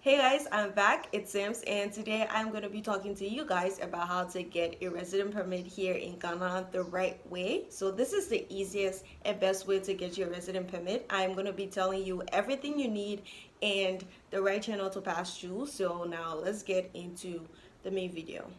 Hey guys, I'm back. It's Sims, and today I'm going to be talking to you guys about how to get a resident permit here in Ghana the right way. So this is the easiest and best way to get your resident permit. I'm going to be telling you everything you need and the right channel to pass through. So now let's get into the main video.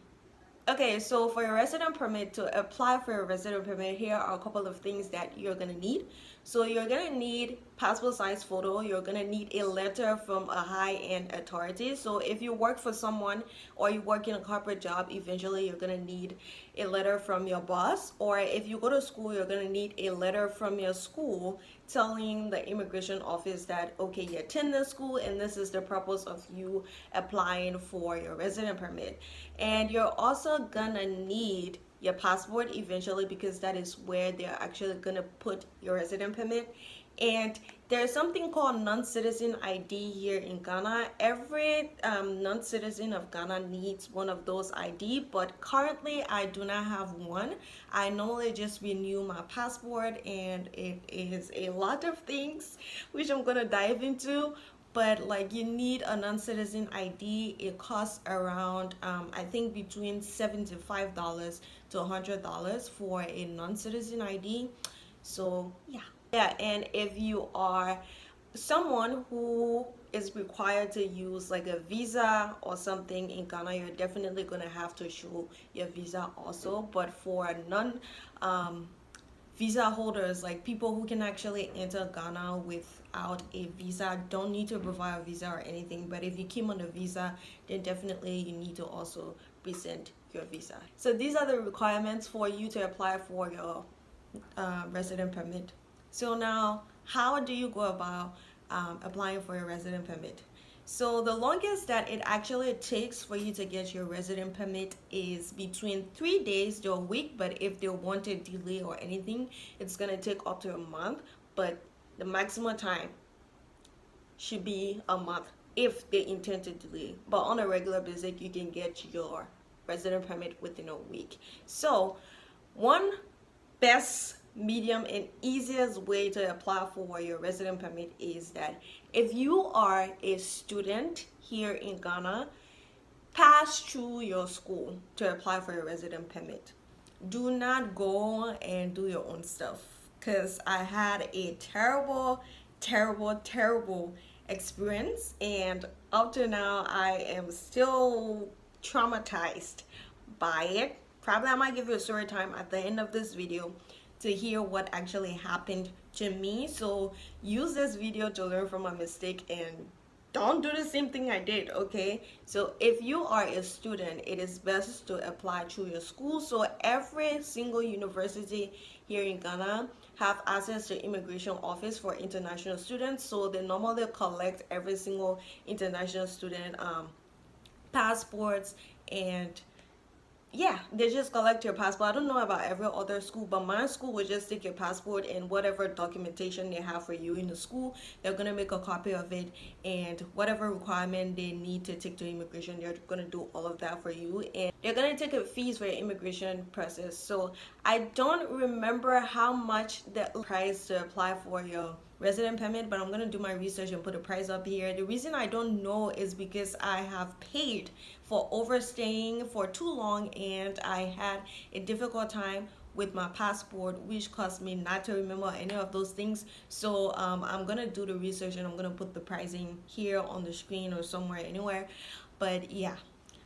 Okay, so for your resident permit, to apply for a resident permit, here are a couple of things that you're gonna need. So you're gonna need passport size photo. You're gonna need a letter from a high-end authority. So if you work for someone or you work in a corporate job, eventually you're gonna need a letter from your boss. Or if you go to school, you're gonna need a letter from your school telling the immigration office that, okay, you attend this school and this is the purpose of you applying for your resident permit. And you're also gonna need your passport eventually, because that is where they're actually gonna put your resident permit. And there's something called non-citizen ID here in Ghana. Every non-citizen of Ghana needs one of those ID, but currently I do not have one. I normally just renew my passport, and it is a lot of things which I'm gonna dive into. But like, you need a non-citizen ID. It costs around I think between $75 to $100 for a non-citizen ID. So yeah, and if you are someone who is required to use like a visa or something in Ghana, you're definitely gonna have to show your visa also. But for non visa holders, like people who can actually enter Ghana without a visa, don't need to provide a visa or anything. But if you came on a visa, then definitely you need to also present your visa. So these are the requirements for you to apply for your resident permit. So now, how do you go about applying for a resident permit? So the longest that it actually takes for you to get your resident permit is between 3 days to a week. But if they want a delay or anything, it's gonna take up to a month. But the maximum time should be a month if they intend to delay. But on a regular basis, you can get your resident permit within a week. So one best, medium, and easiest way to apply for your resident permit is that if you are a student here in Ghana, pass through your school to apply for your resident permit. Do not go and do your own stuff, because I had a terrible experience, and up to now I am still traumatized by it. Probably I might give you a story time at the end of this video to hear what actually happened to me. So use this video to learn from my mistake and don't do the same thing I did, okay? So if you are a student, it is best to apply through your school. So every single university here in Ghana have access to immigration office for international students. So they normally collect every single international student passports, and yeah, they just collect your passport. I don't know about every other school, but my school would just take your passport and whatever documentation they have for you in the school, they're gonna make a copy of it, and whatever requirement they need to take to immigration, they're gonna do all of that for you, and they're gonna take a fees for your immigration process. So I don't remember how much the price to apply for your resident permit, but I'm gonna do my research and put a price up here. The reason I don't know is because I have paid for overstaying for too long, and I had a difficult time with my passport, which caused me not to remember any of those things. So I'm gonna do the research and I'm gonna put the pricing here on the screen or somewhere, anywhere. But yeah,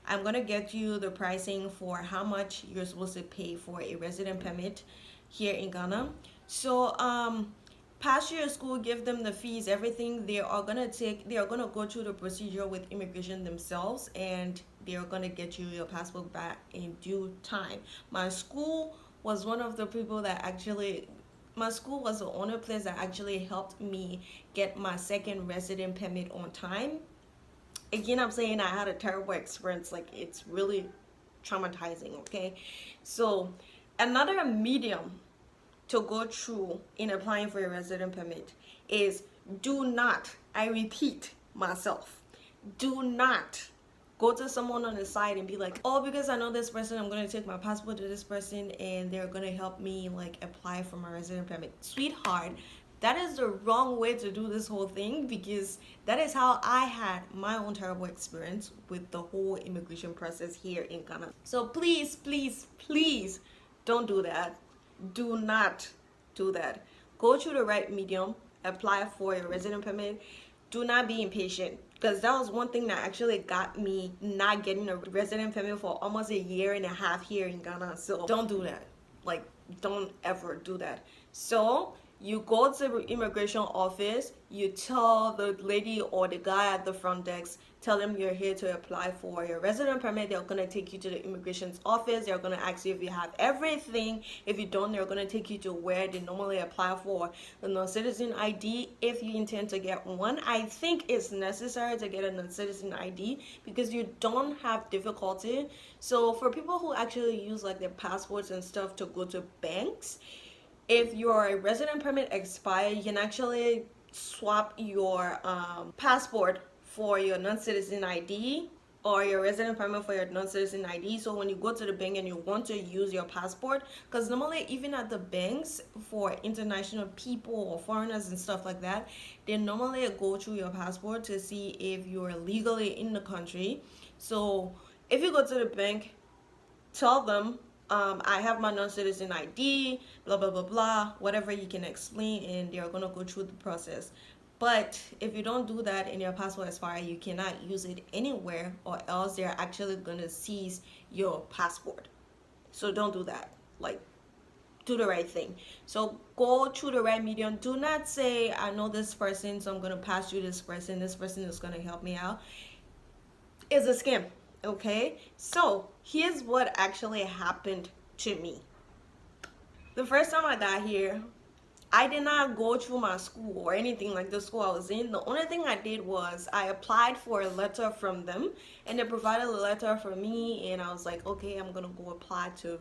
I'm gonna get you the pricing for how much you're supposed to pay for a resident permit here in Ghana. So pass your school, give them the fees, everything. They are gonna go through the procedure with immigration themselves, and they are gonna get you your passport back in due time. My school was one of the people that actually, my school was the only place that actually helped me get my second resident permit on time. Again, I'm saying I had a terrible experience. Like, it's really traumatizing, okay? So another medium to go through in applying for a resident permit is, do not, I repeat myself, do not go to someone on the side and be like, oh, because I know this person, I'm gonna take my passport to this person and they're gonna help me like apply for my resident permit. Sweetheart, That is the wrong way to do this whole thing, because that is how I had my own terrible experience with the whole immigration process here in Ghana. So please, please, please don't do that. Do not do that. Go through the right medium, apply for your resident permit. Do not be impatient, because that was one thing that actually got me not getting a resident permit for almost a year and a half here in Ghana. So don't do that. Like, don't ever do that. So you go to the immigration office, you tell the lady or the guy at the front desk, tell them you're here to apply for your resident permit. They're going to take you to the immigration office. They're going to ask you if you have everything. If you don't, they're going to take you to where they normally apply for the non-citizen ID. If you intend to get one, I think it's necessary to get a non-citizen ID because you don't have difficulty. So for people who actually use like their passports and stuff to go to banks, if your resident permit expires, you can actually swap your passport for your non-citizen ID or your resident permit for your non-citizen ID. So when you go to the bank and you want to use your passport, because normally even at the banks for international people or foreigners and stuff like that, they normally go through your passport to see if you're legally in the country. So if you go to the bank, tell them, I have my non-citizen ID, blah, blah, blah, blah, whatever you can explain, and they're going to go through the process. But if you don't do that and your passport expires, you cannot use it anywhere, or else they're actually going to seize your passport. So don't do that. Like, do the right thing. So go through the right medium. Do not say, I know this person, so I'm going to pass you this person. This person is going to help me out. It's a scam. Okay, so here's what actually happened to me. The first time I got here, I did not go through my school or anything like the school I was in. The only thing I did was I applied for a letter from them, and they provided a letter for me, and I was like, okay, I'm gonna go apply to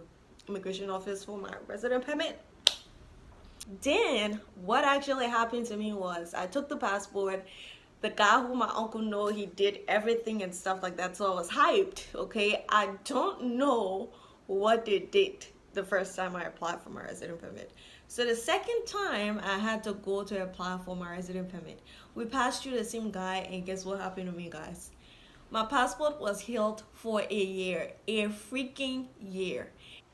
immigration office for my resident permit. Then what actually happened to me was I took the passport. The guy who my uncle know, he did everything and stuff like that, so I was hyped. Okay, I don't know what they did the first time I applied for my resident permit. So the second time I had to go to apply for my resident permit, we passed through the same guy, and guess what happened to me, guys? My passport was held for a year, a freaking year.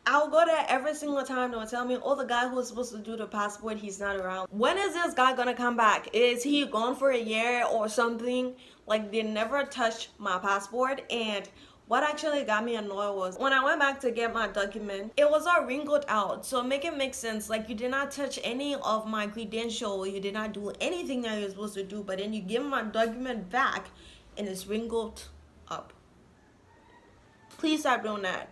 I'll go there every single time. They'll tell me, oh, the guy who's supposed to do the passport, he's not around. When is this guy gonna come back? Is he gone for a year or something? Like, they never touched my passport. And what actually got me annoyed was when I went back to get my document, it was all wrinkled out. So make it make sense. Like, you did not touch any of my credential. You did not do anything that you're supposed to do. But then you give my document back and it's wrinkled up. Please stop doing that.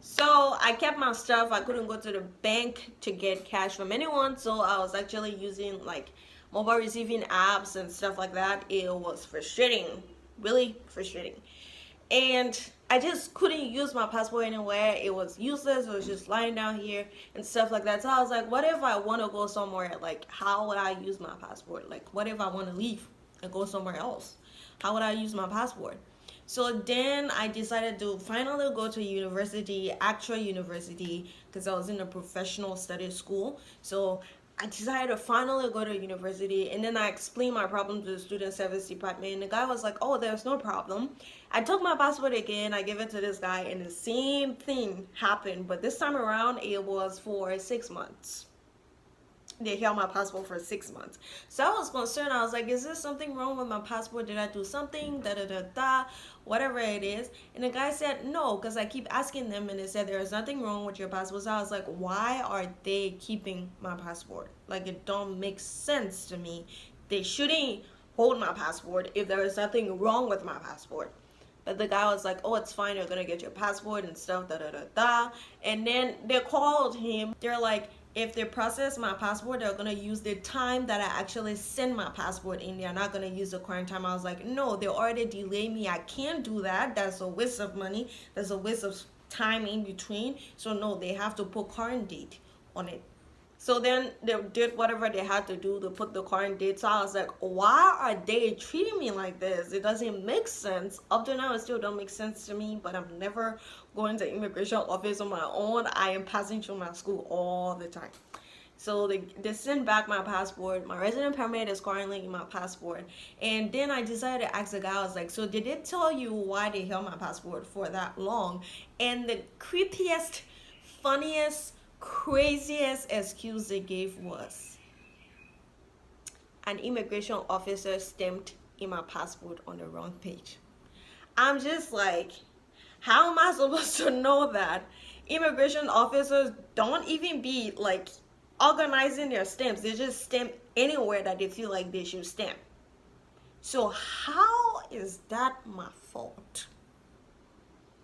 So I kept my stuff. I couldn't go to the bank to get cash from anyone, so I was actually using like mobile receiving apps and stuff like that. It was frustrating, really frustrating, and I just couldn't use my passport anywhere. It was useless. It was just lying down here and stuff like that. So I was like, what if I want to go somewhere? Like, how would I use my passport? Like, what if I want to leave and go somewhere else? How would I use my passport? So then I decided to finally go to university, Accra University, because I was in a professional studies school. So I decided to finally go to university, and then I explained my problem to the student service department, and the guy was like, oh, there's no problem. I took my passport again, I gave it to this guy, and the same thing happened, but this time around it was for 6 months. They held my passport for 6 months. So I was concerned. I was like, is there something wrong with my passport? Did I do something? Whatever it is. And the guy said no, because I keep asking them, and they said there is nothing wrong with your passport. So I was like, why are they keeping my passport? Like, it don't make sense to me. They shouldn't hold my passport if there is nothing wrong with my passport. But the guy was like, oh, it's fine, you're gonna get your passport and stuff, And then they called him. They're like, if they process my passport, they're gonna use the time that I actually send my passport in. They're not gonna use the current time. I was like, no, they already delayed me. I can't do that. That's a waste of money. That's a waste of time in between. So no, they have to put current date on it. So then they did whatever they had to do to put the current date. So I was like, why are they treating me like this? It doesn't make sense. Up to now, it still don't make sense to me, but I'm never going to immigration office on my own. I am passing through my school all the time. So they sent back my passport. My resident permit is currently in my passport. And then I decided to ask the guy, I was like, so did they tell you why they held my passport for that long? And the creepiest, funniest, craziest excuse they gave was, an immigration officer stamped in my passport on the wrong page. I'm just like, how am I supposed to know that? Immigration officers don't even be like organizing their stamps. They just stamp anywhere that they feel like they should stamp. So how is that my fault?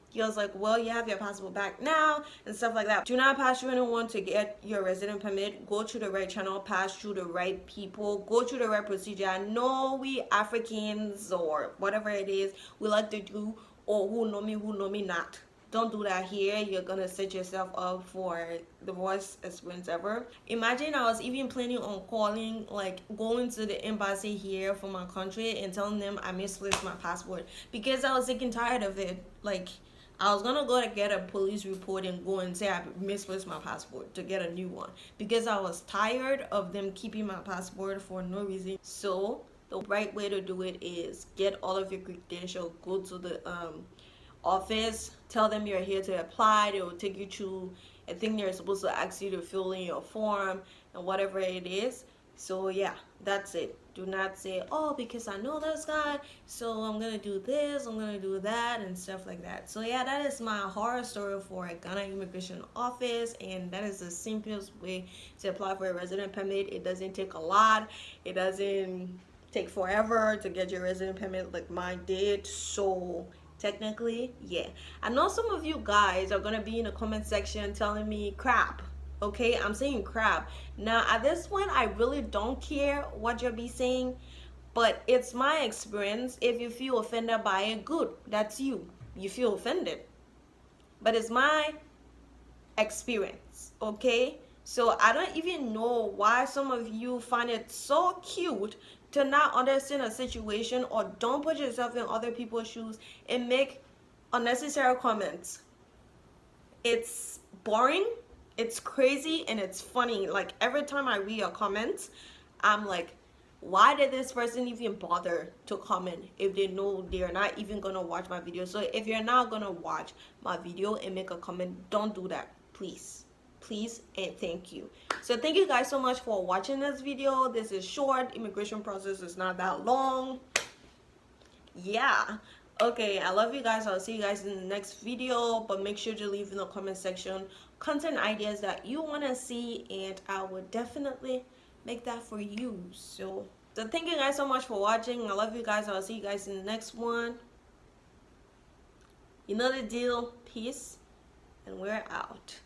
He was like, well, you have your passport back now and stuff like that. Do not pass through anyone to get your resident permit. Go through the right channel, pass through the right people, go through the right procedure. I know we Africans or whatever it is, we like to do, or who know me not. Don't do that here. You're gonna set yourself up for the worst experience ever. Imagine I was even planning on calling, like going to the embassy here for my country and telling them I misplaced my passport, because I was sick and tired of it. Like, I was gonna go to get a police report and go and say I misplaced my passport to get a new one, because I was tired of them keeping my passport for no reason. So the right way to do it is get all of your credentials, go to the office, tell them you're here to apply. They will take you through, I think they're supposed to ask you to fill in your form and whatever it is. So yeah, that's it. Do not say, oh, because I know this guy, so I'm gonna do this, I'm gonna do that, and stuff like that. So yeah, that is my horror story for a Ghana immigration office, and that is the simplest way to apply for a resident permit. It doesn't take a lot. It doesn't take forever to get your resident permit like mine did. So technically, yeah. I know some of you guys are gonna be in the comment section telling me crap. Okay, I'm saying crap. Now at this point, I really don't care what you'll be saying, but it's my experience. If you feel offended by it, good, that's you. You feel offended, but it's my experience. Okay, so I don't even know why some of you find it so cute to not understand a situation, or don't put yourself in other people's shoes and make unnecessary comments. It's boring, it's crazy, and it's funny. Like, every time I read your comments, I'm like, why did this person even bother to comment if they know they're not even gonna watch my video? So if you're not gonna watch my video and make a comment, don't do that, please. Please and thank you. So thank you guys so much for watching this video. This is short. Immigration process is not that long. Yeah. Okay, I love you guys. I'll see you guys in the next video, but make sure to leave in the comment section content ideas that you want to see, and I will definitely make that for you. So thank you guys so much for watching. I love you guys. I'll see you guys in the next one. You know the deal. Peace, and we're out.